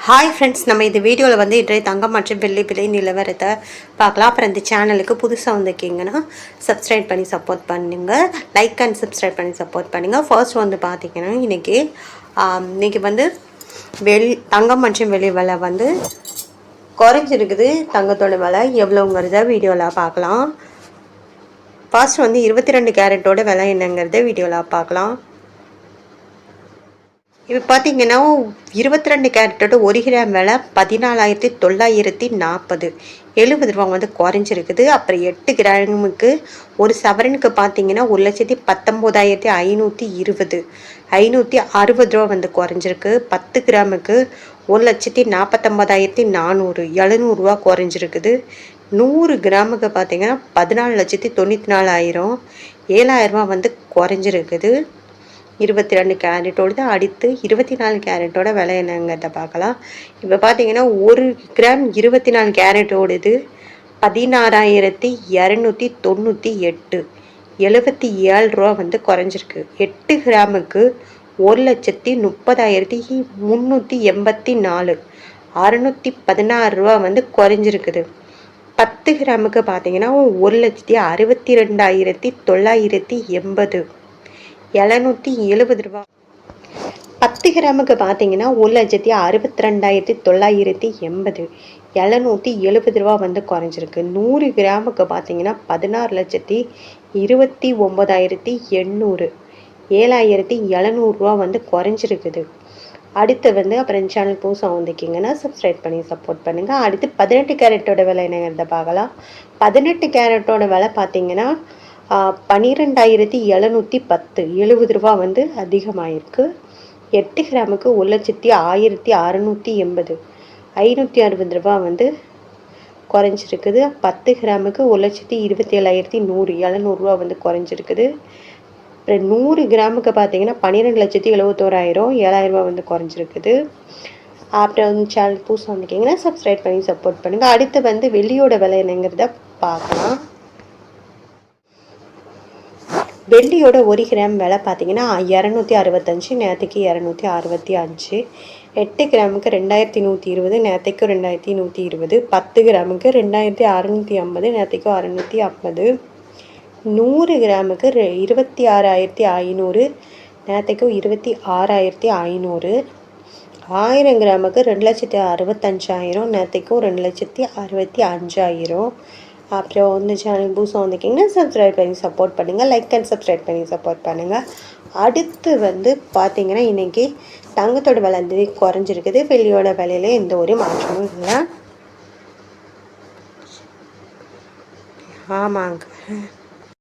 Hi friends, நம்ம இந்த வீடியோவில் வந்து இன்றைய தங்கம் மற்றும் வெள்ளி விலை நிலவரத்தை பார்க்கலாம். அப்புறம் இந்த சேனலுக்கு புதுசாக வந்திருக்கீங்கன்னா சப்ஸ்கிரைப் பண்ணி சப்போர்ட் பண்ணுங்கள், லைக் அண்ட் சப்ஸ்கிரைப் பண்ணி சப்போர்ட் பண்ணுங்கள். ஃபர்ஸ்ட் வந்து பார்த்திங்கன்னா இன்றைக்கி வந்து தங்கம் மற்றும் வெள்ளி விலை வந்து குறைஞ்சிருக்குது. தங்கத்தோட விலை எவ்வளோங்கிறத வீடியோவில் பார்க்கலாம். ஃபர்ஸ்ட் வந்து 22 கேரட்டோட விலை என்னங்கிறத வீடியோவில் பார்க்கலாம். இப்போ பார்த்தீங்கன்னா 22 கேரட்டோட 1 கிராம் விலை 14,940 ரூபா வந்து குறைஞ்சிருக்குது. அப்புறம் 8 கிராமுக்கு ஒரு சவரனுக்கு பார்த்தீங்கன்னா 1,19,520 560 ரூபா வந்து குறைஞ்சிருக்கு. 10 கிராமுக்கு 1,49,400 700 குறைஞ்சிருக்குது. 100 கிராமுக்கு பார்த்தீங்கன்னா 14,94,000 7,000 ரூபா வந்து குறைஞ்சிருக்குது. 22 கேரட்டோடு அடுத்து 24 கேரட்டோட விலை என்னங்கிறத பார்க்கலாம். இப்போ பார்த்தீங்கன்னா 1 கிராம் 24 கேரட்டோடது 16,298 77 ரூபா வந்து குறைஞ்சிருக்கு. 8 கிராமுக்கு 1,30,384 616 ரூபா வந்து குறைஞ்சிருக்குது. 10 கிராமுக்கு பார்த்தீங்கன்னா 1,62,980 770 ரூபா. 10 கிராமுக்கு பார்த்தீங்கன்னா 1,62,980 770 ரூபா வந்து குறைஞ்சிருக்கு. 100 கிராமுக்கு பார்த்தீங்கன்னா 16,29,800 7,700 ரூபா வந்து குறைஞ்சிருக்குது. அடுத்து வந்து அப்புறம் சேனல் புதுசாக வந்திருக்கீங்கன்னா சப்ஸ்கிரைப் பண்ணி சப்போர்ட் பண்ணுங்கள். அடுத்து 18 கேரட்டோட விலை என்னங்கிறத பார்க்கலாம். 18 கேரட்டோட விலை பார்த்தீங்கன்னா 12,710 70 ரூபா வந்து அதிகமாகிருக்கு. 8 கிராமுக்கு 1,01,680 560 ரூபா வந்து குறைஞ்சிருக்குது. 10 கிராமுக்கு 1,27,100 700 ரூபா வந்து குறைஞ்சிருக்குது. அப்புறம் 100 கிராமுக்கு பார்த்தீங்கன்னா 12,71,000 7,000 ரூபா வந்து குறைஞ்சிருக்குது. அப்புறம் சேனல் புதுசாக வந்திருக்கீங்கன்னா சப்ஸ்கிரைப் பண்ணி சப்போர்ட் பண்ணுங்கள். அடுத்து வந்து வெள்ளியோட விலை என்னங்கிறத பார்க்கலாம். வெள்ளியோட 1 கிராம் விலை பார்த்தீங்கன்னா 265 நேற்றுக்கு 265. 8 கிராமுக்கு 2,120 நேற்றுக்கு 2,120. 10 கிராமுக்கு 2,650 நேற்றுக்கு 650. 100 கிராமுக்கு 26,500 நேற்றுக்கு 26,500. 1000 கிராமுக்கு 2,65,000 நேற்றுக்கும் 2,65,000. அப்புறம் இந்த சேனல் புதுசாக வந்திருக்கீங்கன்னா சப்ஸ்கிரைப் பண்ணி சப்போர்ட் பண்ணுங்கள், லைக் அண்ட் சப்ஸ்கிரைப் பண்ணி சப்போர்ட் பண்ணுங்கள். அடுத்து வந்து பார்த்தீங்கன்னா இன்றைக்கி தங்கத்தோட விலை வந்து குறைஞ்சிருக்குது. வெள்ளியோட விலையில எந்த ஒரு மாற்றமும் இல்லை. ஆமாங்க.